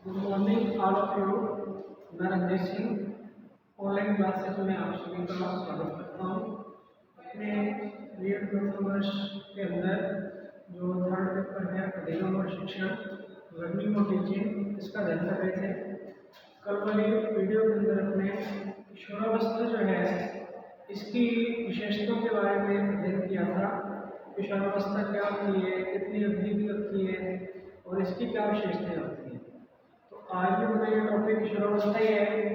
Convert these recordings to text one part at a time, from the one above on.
Good morning all of you. मैं Ranjit Singh online classes में आप सभी का स्वागत करता हूँ। अपने बीएड प्रथम वर्ष के अंदर जो थर्ड पेपर है अध्ययन और शिक्षण लर्निंग और टीचिंग, इसका अध्ययन कर रहे थे। कल वाली वीडियो के अंदर अपने किशोरावस्था जो है इसकी विशेषताओं के बारे में अध्ययन किया था। किशोरावस्था क्या होती है, कितनी अवधि की होती है और इसकी क्या विशेषताएं होती हैं। तो आज भी मेरा ये टॉपिक किशोरावस्था ही है।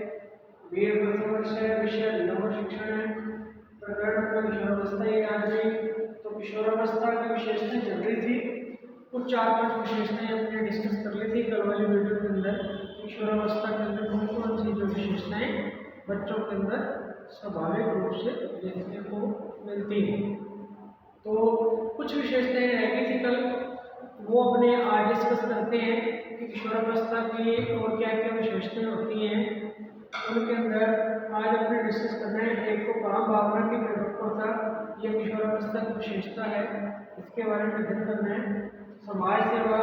बीएड प्रथम वर्ष है, विषय अध्ययन और शिक्षण है, प्रकरण अपना किशोरावस्था ही है। आज भी तो किशोरावस्था की विशेषताएं चल रही थी, कुछ 4-5 विशेषताएं हमने डिस्कस कर ली थी कल वाली वीडियो के अंदर। किशोरावस्था के अंदर कौन कौन सी जो विशेषताएं बच्चों के अंदर स्वाभाविक रूप से देखने को मिलती हैं। तो कुछ विशेषताएं रह गई थी कल, वो अपने आज डिस्कस करते हैं कि किशोरावस्था की और क्या क्या विशेषताएं होती हैं। उनके अंदर आज अपने डिस्कस करना है। एक को काम भावना की परिपक्वता, यह किशोरावस्था की विशेषता है, इसके बारे में अध्ययन करना है। समाज सेवा,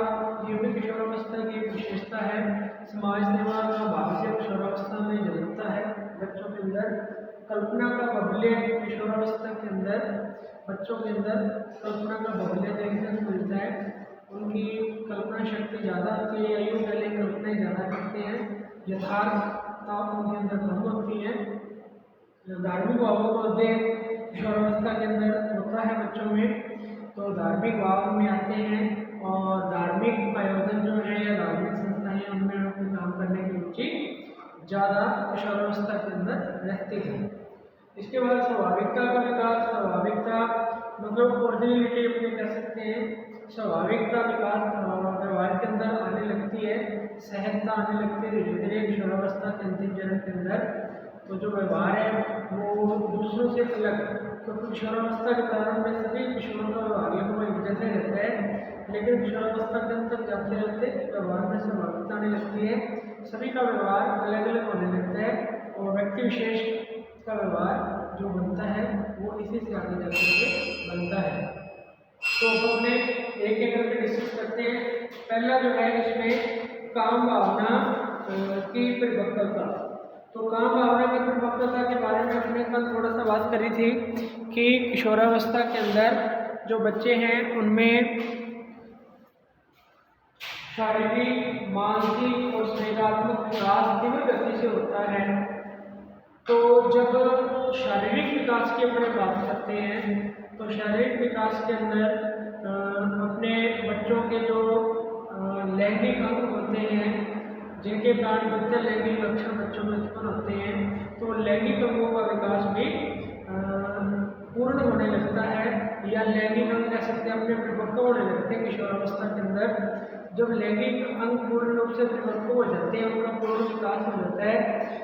ये भी किशोरावस्था की एक विशेषता है। समाज सेवा का भाव से किशोरावस्था में जन्मता है बच्चों के अंदर। कल्पना का बहुल्य, किशोरावस्था के अंदर बच्चों के अंदर कल्पना का बहुल्य देखने को मिलता है। उनकी कल्पना शक्ति ज़्यादा होती है, आयु पहले कल्पनाएं ज़्यादा करते हैं, यथार्थता उनके अंदर कम होती है। धार्मिक भावों का उदय किशोरावस्था के अंदर होता है बच्चों में, तो धार्मिक भाव में आते हैं और धार्मिक आयोजन जो है या धार्मिक संस्थाएं उनमें अपने काम करने की रुचि ज़्यादा किशोरावस्था के अंदर रहती है। इसके बाद स्वाभाविकता का विकास, स्वाभाविकता मतलब ओरिजिनलिटी अपने कह सकते हैं। स्वाभाविकता विकास व्यवहार के अंदर आने लगती है, सहजता आने लगती है धीरे धीरे किशोरावस्था के अंतिम चरण के अंदर। तो जो व्यवहार है वो दूसरों से अलग, तो किशोरावस्था के प्रारंभ में सभी किशोरों का व्यवहार लगभग एक जैसे रहता है, लेकिन किशोरावस्था के अंदर जाते जाते व्यवहार में स्वाभाविकता आने लगती है, सभी का व्यवहार अलग अलग होने लगता है और व्यक्ति विशेष का व्यवहार जो बनता है वो इसी से आगे जाते हुए बनता है। तो हमने एक एक करके डिस्कस करते हैं। पहला जो है इसमें काम भावना की परिपक्वता। तो काम भावना की परिपक्वता के बारे में हमने कल थोड़ा सा बात करी थी कि किशोरावस्था के अंदर जो बच्चे हैं उनमें शारीरिक, मानसिक और संवेगात्मक विकास तीव्र गति से होता है। तो जब शारीरिक विकास की अपने बात करते हैं तो शारीरिक विकास के अंदर अपने बच्चों के जो लैंगिक अंग होते हैं, जिनके कारण बच्चे लैंगिक लक्षण बच्चों में उत्पन्न होते हैं, तो लैंगिक अंगों का विकास भी पूर्ण होने लगता है या लैंगिक अंग कह सकते हैं अपने परिपक्व होने लगते हैं किशोरावस्था के अंदर। जब लैंगिक अंग पूर्ण रूप से परिपक्व हो जाते हैं, उनका पूर्ण विकास हो जाता है,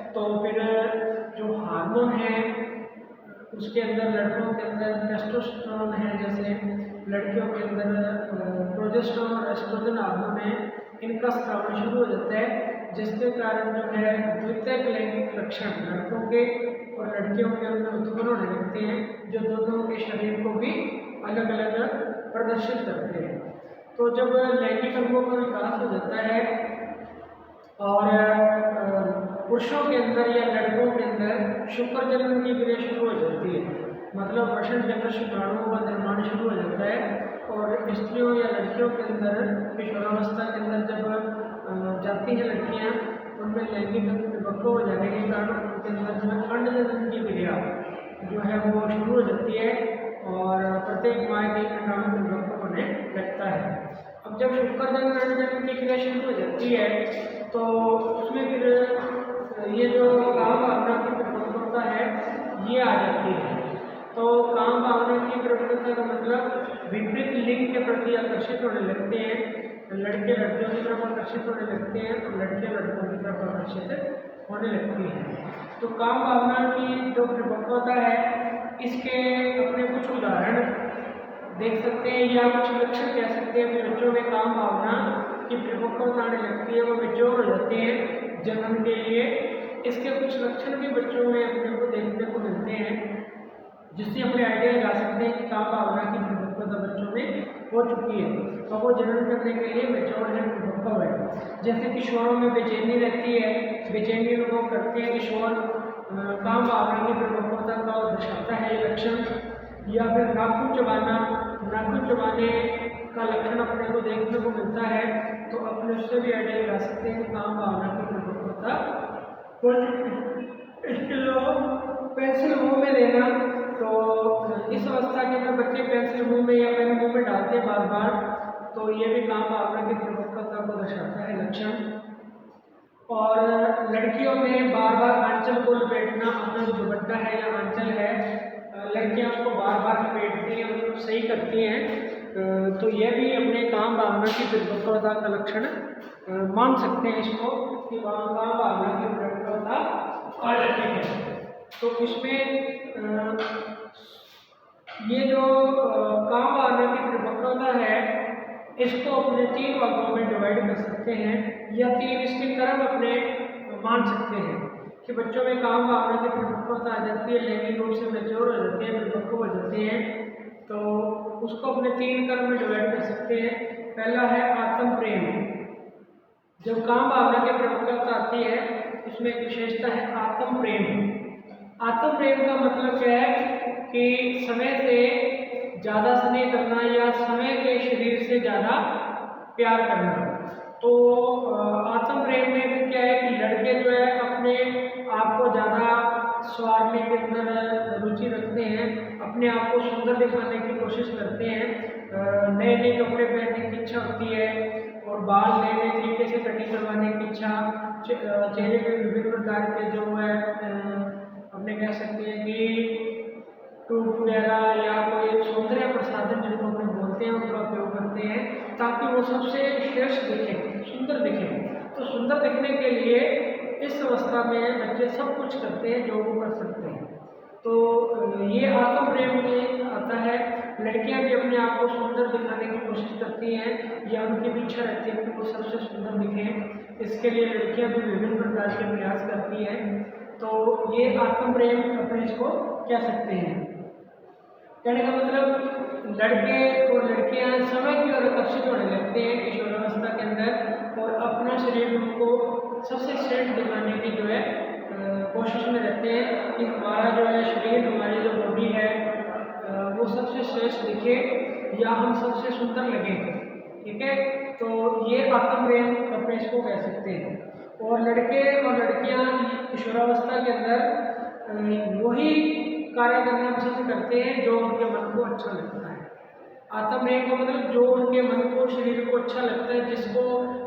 तो फिर जो हार्मोन है उसके अंदर लड़कों के अंदर टेस्टोस्टेरोन है, जैसे लड़कियों के अंदर प्रोजेस्टेरोन और एस्ट्रोजन हार्मोन है, इनका स्राव शुरू हो जाता है, जिसके कारण जो है द्वितीयक लैंगिक लक्षण लड़कों के और लड़कियों के अंदर उत्पन्न होने लगते हैं, जो दोनों के शरीर को भी अलग अलग प्रदर्शित करते हैं। तो जब लैंगिक अंगों का विकास हो जाता है और पुरुषों के अंदर या लड़कों के अंदर शुक्रजनन की क्रिया शुरू हो जाती है, मतलब वृषण जन्य शुक्राणुओं का निर्माण शुरू हो जाता है। और स्त्रियों या लड़कियों के अंदर किशोरावस्था के अंदर जब जाती हैं लड़कियां, उनमें लैंगिक अंग परिपक्व हो जाने के कारण उनके अंदर जो है अंडजनन की क्रिया जो है वो शुरू हो जाती है और प्रत्येक माह के अंडाणु परिपक्व होने लगता है। अब जब शुक्रजनन अंडजनन की क्रिया शुरू हो जाती है तो उसमें फिर ये जो काम भावना की परिपक्वता है ये आ जाती है। तो काम भावना की परिपक्वता का मतलब विपरीत लिंग के प्रति आकर्षित होने लगते हैं, लड़के लड़कियों की तरफ आकर्षित होने लगते हैं और लड़के लड़कों की तरफ आकर्षित होने लगती हैं। तो काम भावना की जो परिपक्वता है इसके अपने कुछ उदाहरण देख सकते हैं या कुछ लक्षण कह सकते हैं कि बच्चों में काम भावना की परिपक्वता आने लगती है, वो मेच्योर हो जाते हैं जन्म के लिए। इसके कुछ लक्षण भी बच्चों में अपने को देखने को मिलते हैं, जिससे अपने आइडिया लगा सकते हैं कि काम भावना की परिपक्वता बच्चों में हो चुकी है, तो वो जनन करने के लिए मैच्योर है, परिपक्व है। जैसे किशोरों में बेचैनी रहती है, बेचैनी अनुभव करते हैं किशोर, काम भावना की परिपक्वता का दर्शाता है ये लक्षण। या फिर नाखून चबाना, नाखून चबाने का लक्षण अपने को देखने को मिलता है, तो अपने उससे भी आइडिया लगा सकते हैं कि काम भावना की परिपक्वता हो चुकी है। इसके अलावा पेंसिल मुंह में देना, तो इस अवस्था के अंदर बच्चे पेंसिल मुंह में या पेन मुंह में डालते हैं बार बार, तो ये भी काम भावना की परिपक्वता को दर्शाता है लक्षण। और लड़कियों में बार बार आंचल को लपेटना, अपना जो दुपट्टा है या आंचल है, लड़कियां उसको बार बार लपेटती हैं, मतलब सही करती हैं, तो यह भी अपने काम भावना की परिपक्वता का लक्षण मान सकते हैं इसको, कि वहाँ काम भावना की परिपक्वता आ जाती है। तो इसमें ये जो काम भावना की परिपक्वता है, इसको अपने 3 भागों में डिवाइड कर सकते हैं, या 3 इसके क्रम अपने मान सकते हैं कि बच्चों में काम भावना की परिपक्वता आ जाती है, लैंगिक रूप से मैच्योर हो जाते हैं, परिपक्व हो जाते हैं, तो उसको अपने 3 क्रम में डिवाइड कर सकते हैं। पहला है आत्म प्रेम। जब काम भावना की परिपक्वता आती है, इसमें एक विशेषता है आत्म प्रेम। आत्म प्रेम का मतलब क्या है कि समय से ज़्यादा स्नेह करना या समय के शरीर से ज़्यादा प्यार करना। तो आत्म प्रेम में भी क्या है कि लड़के जो है अपने आप को ज़्यादा संवारने के अंदर रुचि रखते हैं, अपने आप को सुंदर दिखाने की कोशिश करते हैं, नए नए कपड़े पहनने की इच्छा होती है, और बाल नए नए तरीके से कटिंग करवाने की इच्छा, चेहरे पे विभिन्न प्रकार के जो है अपने कह सकते हैं कि टूट वगैरह या कोई सौंदर्य प्रसाधन जिनको अपने बोलते हैं, उनका उपयोग करते हैं, ताकि वो सबसे श्रेष्ठ दिखे, सुंदर दिखे। तो सुंदर दिखने के लिए इस अवस्था में बच्चे सब कुछ करते हैं जो वो कर सकते हैं। तो ये आत्म प्रेम में आता है। लड़कियां भी अपने आप को सुंदर दिखाने की कोशिश करती हैं, या उनकी भी इच्छा रहती है कि वो सबसे सुंदर दिखें। इसके लिए लड़कियां भी विभिन्न प्रकार के प्रयास करती हैं। तो ये आत्म प्रेम अपने इसको कह सकते हैं। कहने का मतलब लड़के और लड़कियां समय की ओर आकर्षित होने लगते हैं किशोरावस्था के अंदर, और अपना शरीर उनको सबसे श्रेष्ठ दिखाने की जो है कोशिश में रहते हैं कि हमारा जो है शरीर, हमारी जो बॉडी है वो सबसे श्रेष्ठ दिखे, या हम सबसे सुंदर लगें। ठीक है, तो ये आत्म प्रेम अपने इसको कह सकते हैं। और लड़के और लड़कियां किशोरावस्था के अंदर वही कार्य करना पसंद करते हैं जो उनके मन को अच्छा लगता है। आत्म प्रेम का मतलब जो उनके मन को, शरीर को अच्छा लगता है,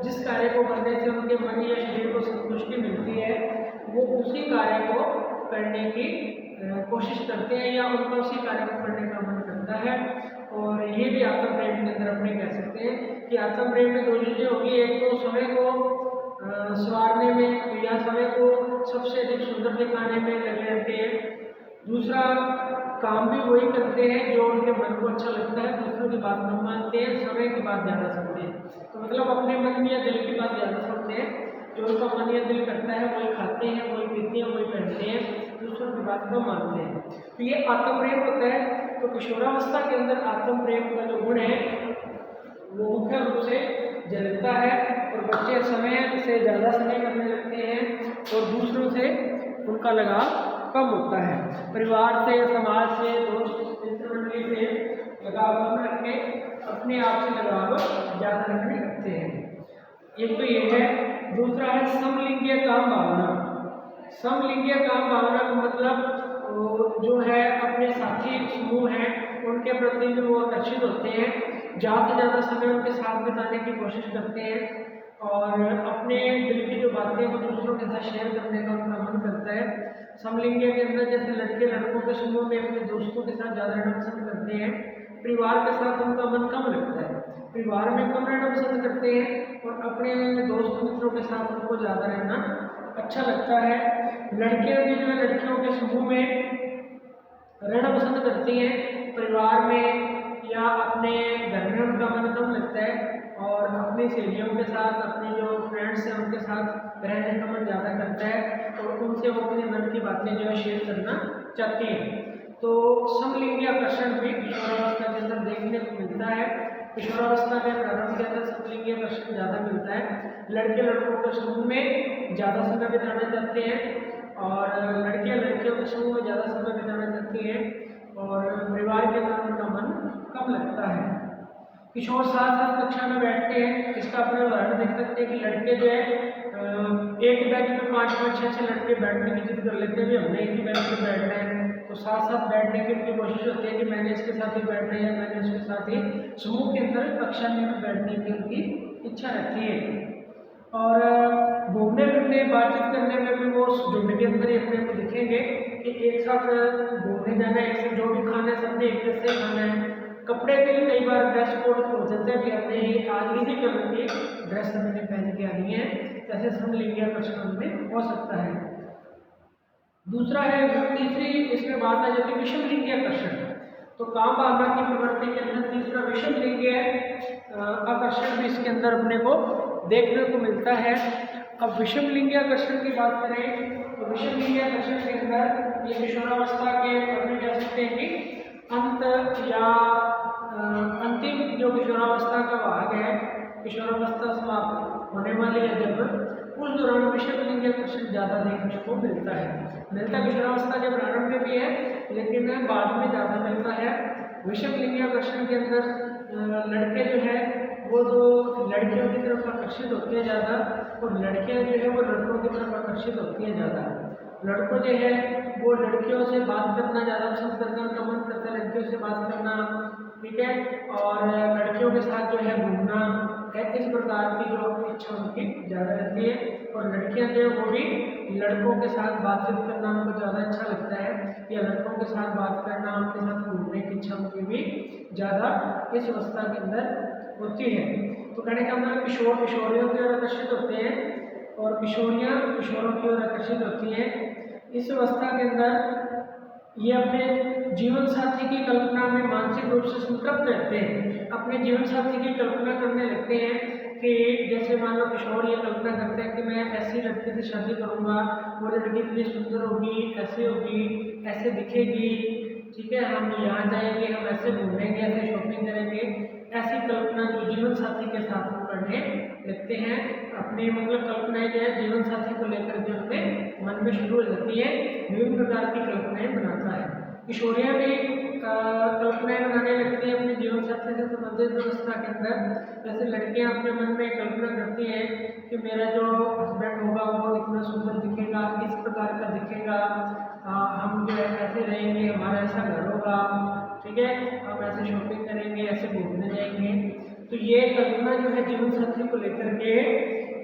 जिस कार्य को करने से उनके मन या शरीर को संतुष्टि मिलती है, वो उसी कार्य को करने की कोशिश करते हैं, या उनका उसी कार्य को करने का मन करता है। और ये भी आत्म प्रेम के अंदर अपने कह सकते हैं कि आत्म प्रेम में 2 चीज़ें होगी। एक तो समय को संवारने में या समय को सबसे अधिक सुंदर दिखाने में लगे रहते हैं। दूसरा, काम भी वही करते हैं जो उनके मन को अच्छा लगता है, दूसरों की बात कम मानते हैं, समय की बात ज़्यादा सुनते हैं। तो मतलब अपने मन या दिल की बात ज़्यादा सुनते हैं, जो उनका मन या दिल करता है वही खाते हैं, वही पीते हैं, वही पहनते हैं, दूसरों की बात कम मानते हैं। तो ये आत्म प्रेम होता है। तो किशोरावस्था के अंदर आत्म प्रेम का जो गुण है वो मुख्य रूप से झलकता है, और बच्चे समय से ज़्यादा स्नेह करने लगते हैं, और दूसरों से उनका लगाव कम होता है। परिवार से, समाज से, दोस्त मित्र मंडली से लगाव कम रखने, अपने आप से लगाव ज़्यादा रखने लगते हैं। एक तो ये है। दूसरा है समलिंगीय काम भावना। समलिंगीय काम भावना का मतलब जो है अपने साथी समूह हैं उनके प्रति भी वो आकर्षित होते हैं, ज़्यादा से ज़्यादा समय उनके साथ बिताने की कोशिश करते हैं, और अपने दिल की जो बातें वो दूसरों के साथ शेयर करने का उनका मन करता है। समलिंगीय के अंदर जैसे लड़के लड़कों के समूह में अपने दोस्तों के साथ ज़्यादा रहना पसंद करते हैं, परिवार के साथ उनका मन कम लगता है, परिवार में कम रहना पसंद करते हैं, और अपने दोस्त मित्रों के साथ उनको ज़्यादा रहना अच्छा लगता है। लड़कियां भी जो है लड़कियों के समूह में रहना पसंद करती हैं, परिवार में या अपने घर में उनका मन कम लगता है, और अपनी सहेलियों के साथ, अपने जो फ्रेंड्स हैं उनके साथ रहने का मन ज़्यादा करता है, और उनसे वो अपने मन की बातें जो है शेयर करना चाहती हैं। तो समलिंगी आकर्षण भी किशोरावस्था के अंदर देखने को मिलता है। किशोरावस्था के प्रारंभ के अंदर समलिंगी आकर्षण ज़्यादा मिलता है। लड़के लड़कों के समूह में ज़्यादा समय बिताना चाहते हैं और लड़कियां लड़कियों के समूह में ज़्यादा समय बिताना चाहती हैं और परिवार के अंदर उनका मन कम लगता है। किशोर साथ साथ कक्षा में बैठते हैं, इसका अपने उदाहरण देख सकते हैं कि लड़के जो है एक बेंच में 5-5, 6-6 लड़के बैठने की जिद कर लेते हैं, भी हमने एक ही बेंच पर बैठना है, तो साथ साथ बैठने की उनकी कोशिश होती है कि मैंने इसके साथ ही बैठना है या मैंने इसके साथ ही समूह के अंदर कक्षा में बैठने की उनकी इच्छा रहती है। और घूमने फिरने बातचीत करने में भी वो झुंड के अंदर ही अपने को दिखेंगे कि एक साथ घूमने जाना है, एक साथ जो भी खाना है सबने एक जैसे खाना है। कपड़े भी कई बार ड्रेस कोड हो जाते हैं कि हमने आज इसी कलर की ड्रेस हमने पहन के आनी है, ऐसे समलिंगी आकर्षण में हो सकता है। दूसरा है, तीसरी इसमें बात आ जाती है विषमलिंगी आकर्षण। तो काम भावना की प्रवृत्ति के अंदर तीसरा विषमलिंगी आकर्षण भी इसके अंदर अपने को देखने को मिलता है। अब विषमलिंगी आकर्षण की बात करें तो विषमलिंगी आकर्षण के अंदर ये किशोरावस्था के अपने कह सकते हैं कि अंत या अंतिम जो किशोरावस्था का भाग है, किशोरावस्था समाप्त होने वाली है जब, उस दौरान विषमलिंगी आकर्षण ज़्यादा देखने को मिलता है। मिलता किशोरावस्था के प्रारंभ में भी है लेकिन बाद में ज़्यादा मिलता है। विषमलिंगी आकर्षण के अंदर लड़के जो है वो तो लड़कियों की तरफ आकर्षित होते हैं ज़्यादा और लड़कियाँ जो है वो लड़कों की तरफ आकर्षित होती हैं ज़्यादा। लड़कों जो है वो लड़कियों से बात करना ज़्यादा पसंद करते हैं, उनका मन करता है लड़कियों से बात करना, ठीक है, और लड़कियों के साथ जो है घूमना, इस प्रकार की जो इच्छा उनकी ज़्यादा रहती है। और लड़कियां जो है वो भी लड़कों के साथ बातचीत करना उनको ज़्यादा अच्छा लगता है, या लड़कों के साथ बात करना, उनके साथ घूमने की इच्छा उनकी भी ज़्यादा इस अवस्था के अंदर होती है। तो कहने का मतलब किशोर किशोरियों की ओर आकर्षित होते हैं और किशोरियाँ किशोरों की ओर आकर्षित होती हैं। इस अवस्था के अंदर ये अपने जीवन साथी की कल्पना में मानसिक रूप से संतृप्त रहते हैं, अपने जीवन साथी की कल्पना करने लगते हैं कि जैसे मान लो किशोर ये कल्पना करते हैं कि मैं ऐसी लड़की से शादी करूंगा, वो लड़की इतनी सुंदर होगी, ऐसी होगी, ऐसे दिखेगी, ठीक है, हम यहाँ जाएंगे, हम ऐसे घूमेंगे, ऐसे शॉपिंग करेंगे, ऐसी कल्पना जो जीवन साथी के साथ वो करने लगते हैं। अपनी मतलब कल्पनाएं जो है जीवन साथी को लेकर के अपने मन में शुरू हो जाती है, विभिन्न प्रकार की कल्पनाएं बनाता है। किशोरियाँ भी कल्पनाएं बनाने लगती हैं अपने जीवन साथी से संबंधित अवस्था के अंदर। जैसे लड़कियां अपने मन में कल्पना करती हैं कि मेरा जो हस्बैंड होगा वो इतना सुंदर दिखेगा, इस प्रकार का दिखेगा, हम जो है ऐसे रहेंगे, हमारा ऐसा घर होगा, ठीक है, हम ऐसे शॉपिंग करेंगे, ऐसे घूमने जाएंगे। तो ये कल्पना जो है जीवन साथी को लेकर के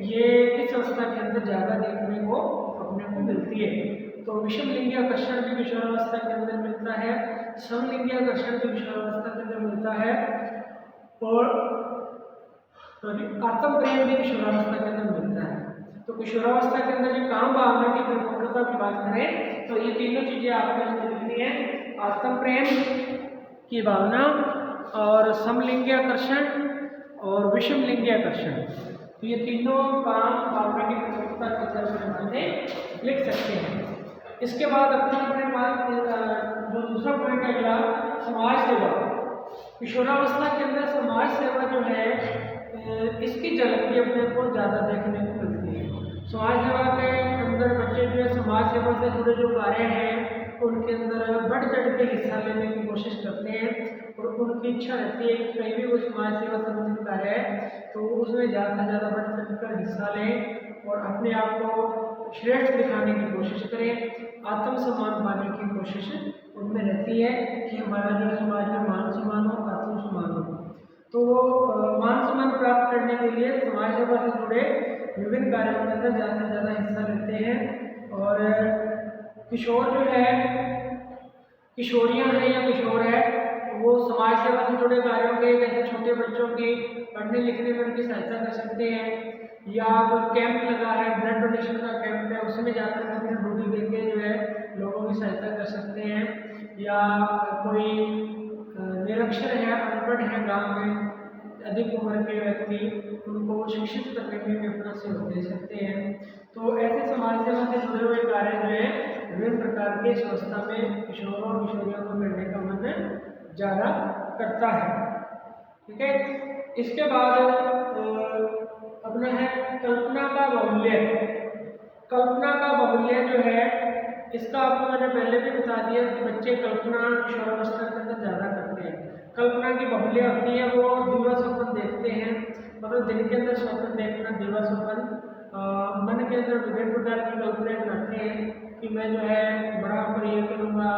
ये इस अवस्था के अंदर ज़्यादा देखने को अपने को मिलती है। तो विषमलिंगी आकर्षण भी किशोरावस्था के अंदर मिलता है, समलिंगी आकर्षण भी किशोरावस्था के अंदर मिलता है और आत्म प्रेम भी किशोरावस्था के अंदर मिलता है। तो किशोरावस्था के अंदर जो काम भावना की परिपक्वता की बात करें तो ये तीनों चीजें आपको इसमें मिलती हैं, आत्म प्रेम की भावना और समलिंगी आकर्षण और विषमलिंगी आकर्षण। तो ये तीनों काम भावना की परिपक्वता के अंदर लिख सकते हैं। इसके बाद अपने बात जो दूसरा पॉइंट है अगला, समाज सेवा। किशोरावस्था के अंदर समाज सेवा जो है इसकी झलक भी अपने को ज़्यादा देखने को मिलती है। समाज सेवा के अंदर बच्चे जो है समाज सेवा से जुड़े जो कार्य हैं उनके अंदर बढ़ चढ़ के हिस्सा लेने की कोशिश करते हैं और उनकी इच्छा रहती है कि कहीं भी कोई समाज सेवा संबंधित कार्य है तो उसमें ज़्यादा से ज़्यादा बढ़ चढ़ कर हिस्सा लें और अपने आप को श्रेष्ठ दिखाने की कोशिश करें, आत्मसम्मान पाने की कोशिश उनमें रहती है कि हमारा जो समाज में मान सम्मान हो, आत्मसम्मान हो। तो मान सम्मान प्राप्त करने के लिए समाज सेवा से जुड़े विभिन्न कार्यों के अंदर ज़्यादा से ज़्यादा हिस्सा लेते हैं। और किशोर जो है, किशोरियाँ हैं या किशोर है, वो समाज सेवा से जुड़े कार्यों के जैसे छोटे बच्चों की पढ़ने लिखने में उनकी सहायता कर सकते हैं, या कोई कैंप लगा है, ब्लड डोनेशन का कैंप है, उसमें जाकर अपनी ड्यूटी देके जो है लोगों की सहायता कर सकते हैं, या कोई निरक्षर है, अनपढ़ है गांव में, अधिक उम्र के व्यक्ति, उनको शिक्षित करने में भी अपना सहयोग दे सकते हैं। तो ऐसे समाज सेवा से जुड़े हुए कार्य जो है विभिन्न प्रकार के संस्था में किशोरों और किशोरियों को करने का मन ज़्यादा करता है। ठीक है। इसके बाद अपना है कल्पना का बाहुल्य। कल्पना का बाहुल्य जो है, इसका आपको मैंने पहले भी बता दिया कि बच्चे कल्पना किशोरावस्था के अंदर ज़्यादा करते हैं। कल्पना की बाहुल्य होती है, वो दिवा स्वप्न देखते हैं, मतलब दिन के अंदर स्वप्न देखना, दिवा स्वप्न। मन के अंदर विभिन्न प्रकार की कल्पनाएं बनाते हैं कि मैं जो है बड़ा होकर ये करूँगा,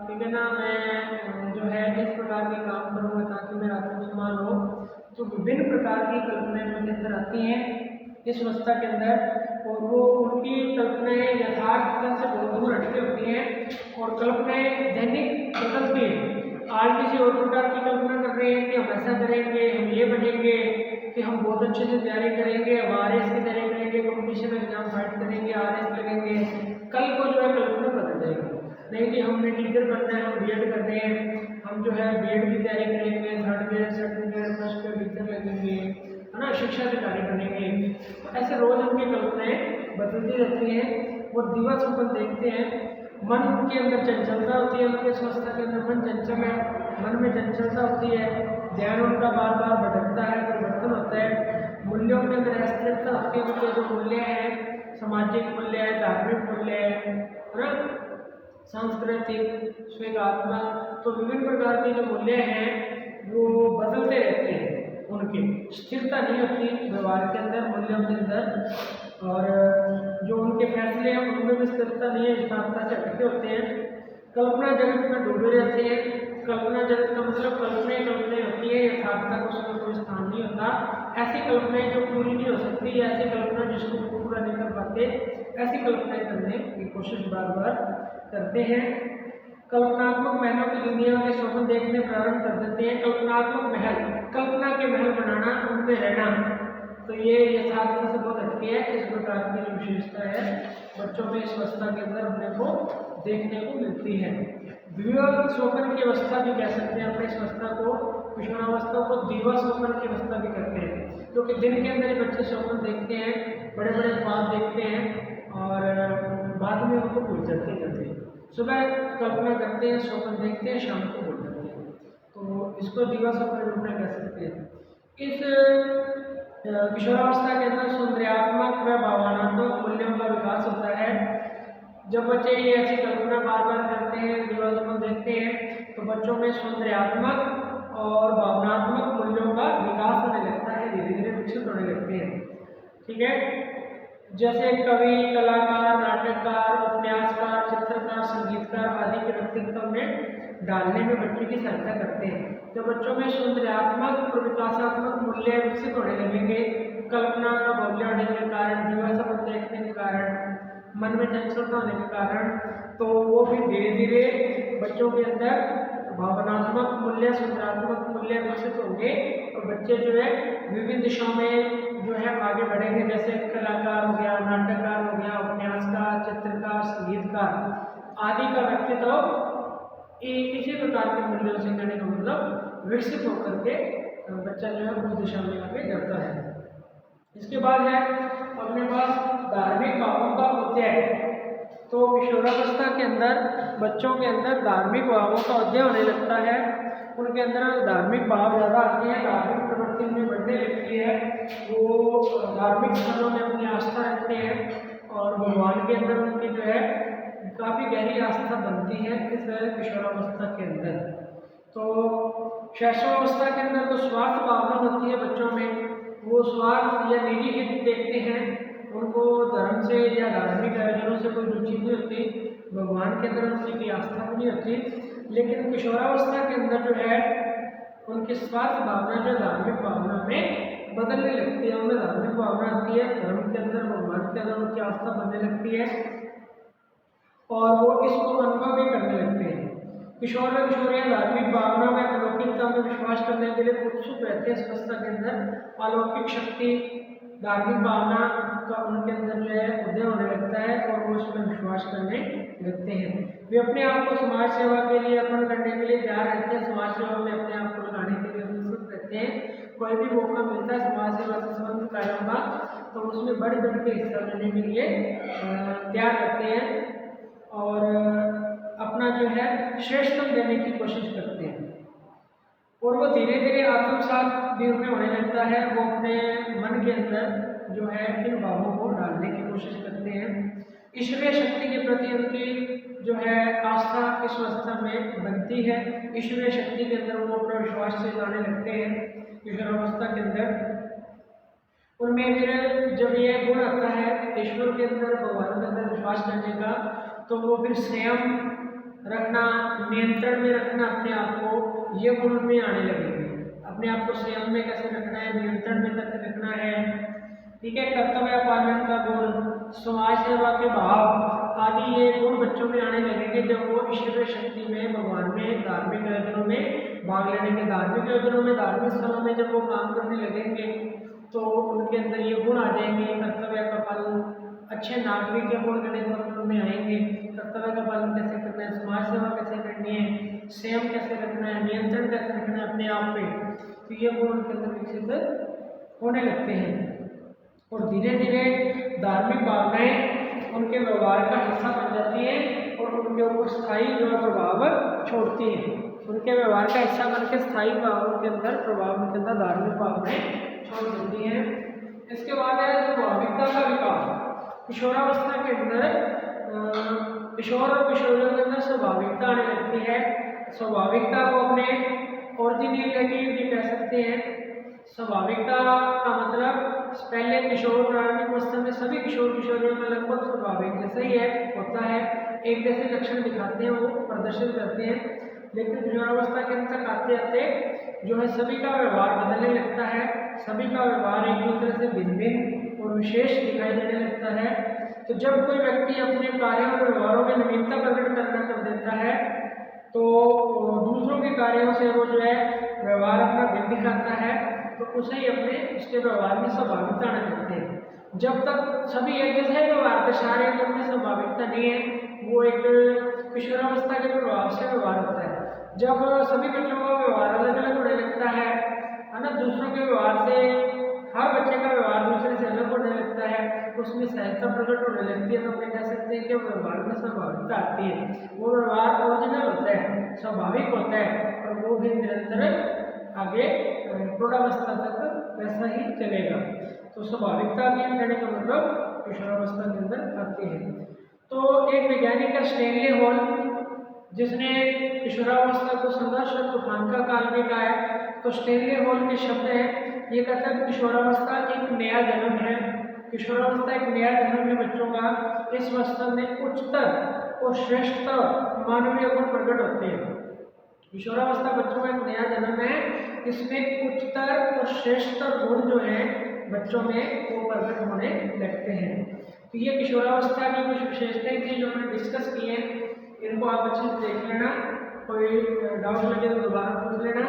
ठीक है ना, मैं जो है इस प्रकार के काम करूँगा ताकि मेरा आत्मसम्मान हो। तो विभिन्न प्रकार की कल्पनाएं उनके अंदर आती हैं इस अवस्था के अंदर, और वो उनकी कल्पनाएं यथार्थ से बहुत दूर हटके होती हैं और कल्पनाएं दैनिक बदलती हैं। आज किसी और प्रकार की कल्पना कर रहे हैं कि हम ऐसा करेंगे, हम ये बनेंगे, कि हम बहुत अच्छे से तैयारी करेंगे, अब RS की तैयारी करेंगे, कॉम्पिटिशन एग्जाम फाइट करेंगे, RS लगेंगे। कल को जो है कल्पना बदल जाएगी, नहीं कि हमने टीचर बनना है, हम B.Ed कर रहे हैं, हम जो है B.Ed की तैयारी करेंगे, 3rd grade, 2nd grade, 1st grade teacher लगेंगे, है ना, शिक्षा अधिकारी बनेंगे। तो ऐसे रोज उनकी कल्पनाएं बदलती रहती हैं, वो दिवा स्वप्न देखते हैं। मन के अंदर चंचलता होती है, उनके अवस्था के अंदर मन चंचल है, मन में चंचलता होती है, ध्यान उनका बार बार भटकता है, परिवर्तन होता है। मूल्यों के अंदर अस्थिरता होती है, उनके जो मूल्य हैं, सामाजिक मूल्य है, धार्मिक मूल्य है ना, सांस्कृतिक, स्वेगात्मक, तो विभिन्न प्रकार के जो मूल्य हैं वो बदलते रहते हैं, उनकी स्थिरता नहीं होती व्यवहार के अंदर, मूल्यों के अंदर। और जो उनके फैसले हैं उनमें भी स्थिरता नहीं है, यथार्थता से हटके होते हैं। कल्पना जगत में डूबे रहते हैं। कल्पना जगत का मतलब कल्पनाएं होती है, यथार्थता को उसमें कोई स्थान नहीं होता। ऐसी कल्पनाएं जो पूरी नहीं हो सकती, ऐसी कल्पना जिसको पूरा नहीं कर पाते, ऐसी कल्पनाएं करने की कोशिश बार बार करते हैं। कल्पनात्मक महलों की दुनिया में स्वप्न देखने प्रारंभ कर देते हैं। कल्पनात्मक महल, कल्पना के महल बनाना, उनमें रहना, तो ये यथार्थ से बहुत हटके है। इस प्रकार की जो विशेषता है बच्चों में इस अवस्था के अंदर अपने को देखने को मिलती है। दिवा स्वप्न की अवस्था भी कह सकते हैं अपने इस अवस्था को, किशोरावस्था को दिवा स्वप्न की अवस्था भी कहते हैं, क्योंकि दिन के अंदर बच्चे स्वप्न देखते हैं, बड़े बड़े ख्वाब देखते हैं और बाद में उनको भूल जाते हैं। सुबह कल्पना करते हैं, स्वप्न देखते हैं, शाम को भूल जाते हैं, तो इसको दिवा स्वप्न रूप में कह सकते हैं। इस किशोरावस्था के अंदर सौंदर्यात्मक व भावनात्मक मूल्यों का विकास होता है। जब बच्चे ये ऐसी कल्पना बार बार करते हैं, दिवा स्वप्न देखते हैं, तो बच्चों में सौंदर्यात्मक और भावनात्मक मूल्यों का विकास होने लगता है, धीरे धीरे विकसित होने लगते हैं। ठीक है, जैसे कवि, कलाकार, नाटककार, उपन्यासकार, चित्रकार, संगीतकार आदि के व्यक्तित्व में डालने में बच्चे की सहायता करते हैं। जब बच्चों में सौंदर्यात्मक और विकासात्मक मूल्य विकसित होने लगेंगे, कल्पना का बाहुल्य होने के कारण, दिवा स्वप्न देखने के कारण, मन में चंचलता होने के कारण, तो वो भी धीरे धीरे बच्चों के अंदर भावनात्मक मूल्य, सौंदर्यात्मक मूल्य विकसित होंगे और बच्चे जो है विभिन्न दिशाओं में जो है आगे बढ़ेंगे। जैसे कलाकार हो गया, नाटककार हो गया, उपन्यासकार, चित्रकार, संगीतकार आदि का व्यक्तित्व इसी प्रकार के मूल्यों से कहने का मतलब विकसित होकर के बच्चा जो है उस दिशा में आगे बढ़ता है। इसके बाद है अपने पास धार्मिक भावों का उदय। तो किशोरावस्था के अंदर बच्चों के अंदर धार्मिक भावों का उदय होने लगता है, उनके अंदर धार्मिक भाव ज़्यादा आते हैं, धार्मिक प्रवृत्ति में बढ़ने लगती है, वो धार्मिक स्थलों में अपनी आस्था रखते हैं और भगवान के अंदर उनकी जो है काफ़ी गहरी आस्था बनती है इस किशोरावस्था के अंदर। तो शैशवावस्था के अंदर तो स्वार्थ भावना होती है बच्चों में, वो स्वार्थ या निजी हित देखते हैं, उनको धर्म से या धार्मिक आयोजनों से कोई रुचि नहीं होती, भगवान के अंदर उनकी कोई आस्था भी नहीं होती। लेकिन किशोरावस्था के अंदर जो है उनकी स्वार्थ भावना जो धार्मिक भावना में बदलने लगती है, उनमें धार्मिक भावना आती है, धर्म के अंदर, भगवान के अंदर उनकी आस्था बनने लगती है और वो इसको अनुभव भी करने लगते हैं। किशोर व किशोरियाँ धार्मिक भावना में अलौकिकता में विश्वास करने के लिए उत्सुक रहते हैं। इस अवस्था के अंदर अलौकिक शक्ति, धार्मिक भावना का उनके अंदर जो है उदय होने लगता है और वो उसमें विश्वास करने लगते हैं। वे अपने आप को समाज सेवा के लिए अर्पण करने के लिए तैयार रहते हैं, समाज सेवा में अपने आप को लगाने के लिए उत्सुक रहते हैं। कोई भी मौका मिलता है समाज सेवा से संबंध कायम का, तो उसमें बढ़ बढ़ के हिस्सा लेने के लिए तैयार रहते हैं और अपना जो है श्रेष्ठतम देने की कोशिश करते हैं। और वो धीरे धीरे आत्मसात भी उनमें होने लगता है। वो अपने मन के अंदर जो है इन भावों को डालने की कोशिश करते हैं। ईश्वरीय शक्ति के प्रति उनकी जो है आस्था इस अवस्था में बनती है। ईश्वरीय शक्ति के अंदर वो अपना विश्वास से जाने लगते हैं। ईश्वर अवस्था के अंदर उनमें फिर जब ये गुण आता है ईश्वर के अंदर, भगवान के अंदर विश्वास करने का, तो वो फिर संयम रखना, नियंत्रण में रखना अपने आप को, ये गुण में आने लगेंगे। अपने आप को संयम में कैसे रखना है, नियंत्रण में कैसे रखना है, ठीक है, कर्तव्य पालन का गुण, समाज सेवा के भाव आदि ये गुण बच्चों में आने लगेंगे जब वो ईश्वरीय शक्ति में, भगवान में, धार्मिक आयोजनों में भाग लेने के, धार्मिक आयोजनों में, धार्मिक स्थलों में जब वो काम करने लगेंगे तो उनके अंदर ये गुण आ जाएंगे। कर्तव्य का पालन, अच्छे नागरिक के गुण गणित में आएंगे। कर्तव्य का पालन कैसे करना है, समाज सेवा कैसे करनी है, संयम कैसे रखना है, नियंत्रण कैसे रखना है अपने आप पे, तो ये गुण उनके अंदर विकसित होने लगते हैं। और धीरे धीरे धार्मिक भावनाएं उनके व्यवहार का हिस्सा बन जाती हैं और उनके ऊपर स्थायी जो प्रभाव छोड़ती हैं। उनके व्यवहार का हिस्सा बनकर स्थायी भावों के अंदर प्रभाव, उनके अंदर धार्मिक भावनाएं छोड़ देती हैं। इसके बाद है स्वाभाविकता का विकास। किशोरावस्था के अंदर किशोर और किशोरियों के अंदर स्वाभाविकता आने लगती है। स्वाभाविकता को अपने ओरिजिनलिटी भी कह सकते हैं। स्वाभाविकता का मतलब पहले किशोर प्रारंभिक अवस्था में सभी किशोर किशोरियों में लगभग स्वाभाविक जैसा ही है, होता है, एक जैसे लक्षण दिखाते हैं, वो प्रदर्शित करते हैं। लेकिन किशोरावस्था के अंत तक आते आते जो है सभी का व्यवहार बदलने लगता है। सभी का व्यवहार एक दूसरे से भिन्न भिन्न और विशेष दिखाई देने लगता है। तो जब कोई व्यक्ति अपने कार्यों और व्यवहारों में नवीनता प्रकट करना कर देता है तो दूसरों के कार्यों से वो जो है व्यवहार अपना भिन्न दिखाता है, तो उसे ही अपने उसके व्यवहार में स्वाभाविकता आने लगते हैं। जब तक सभी एक जैसे व्यवहार दर्शा रहे हैं तो उनमें स्वाभाविकता नहीं है, वो एक किशोरावस्था के प्रभाव से व्यवहार होता है। जब सभी बच्चों का व्यवहार अलग अलग होने लगता है ना, दूसरों के व्यवहार से, हर बच्चे का व्यवहार दूसरे से अलग होने लगता है, उसमें सहजता प्रकट होने लगती है, तो हम कह सकते हैं कि व्यवहार में स्वाभाविकता आती है। वो व्यवहार ओरिजिनल होता है, स्वाभाविक होता है और वो भी निरंतर आगे प्रौढ़ावस्था तक वैसा ही चलेगा। तो स्वाभाविकता भी कहने का मतलब किशोरावस्था के अंदर आती है। तो एक वैज्ञानिक है स्टेनले हॉल, जिसने किशोरावस्था को संघर्ष और तूफान का काल में कहा है। तो स्टेनले हॉल के शब्द है, ये कहता है किशोरावस्था एक नया जन्म है। किशोरावस्था एक नया जन्म है बच्चों का। इस अवस्था में उच्चतर और श्रेष्ठतर मानवीय गुण प्रकट होते हैं। किशोरावस्था बच्चों का एक नया जन्म है, इसमें उच्चतर और श्रेष्ठतर गुण जो है बच्चों में वो प्रकट होने लगते हैं। तो ये किशोरावस्था की कुछ विशेषताएं थी जो हमने डिस्कस की हैं, इनको आप अच्छे से देख लेना, कोई डाउट लगे तो दोबारा पूछ लेना।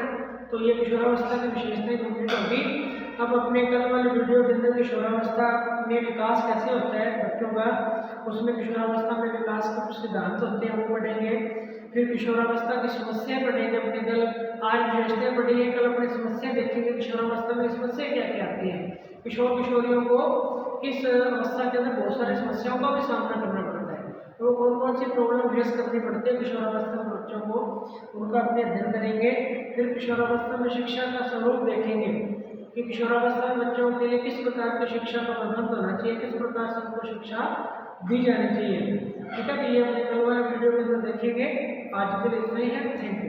तो ये किशोरावस्था की विशेषताएं कंप्लीट होगी। अब अपने कल वाले वीडियो के अंदर किशोरावस्था में विकास कैसे होता है बच्चों का, उसमें किशोरावस्था में विकास के कुछ सिद्धांत होते हैं वो पढ़ेंगे। फिर किशोरावस्था की समस्याएं पढ़ेंगे, अपने कल आज विशेषताएं पढ़ेंगे, कल अपनी समस्या देखेंगे किशोरावस्था में समस्या क्या क्या आती है। किशोर किशोरियों को इस अवस्था के अंदर बहुत सारी समस्याओं का भी सामना करना पड़ता है। तो कौन कौन सी प्रॉब्लम फेस करनी पड़ती है किशोरावस्था में बच्चों को, उनका अपने अध्ययन करेंगे। फिर किशोरावस्था में शिक्षा का स्वरूप देखेंगे कि किशोरावस्था में बच्चों के लिए किस प्रकार की शिक्षा का प्रबंध होना चाहिए, किस प्रकार से उनको शिक्षा दी जानी चाहिए। ठीक है, तो ये अपने कल वाले वीडियो के अंदर देखेंगे। आज के लिए इतना ही है। Thank you.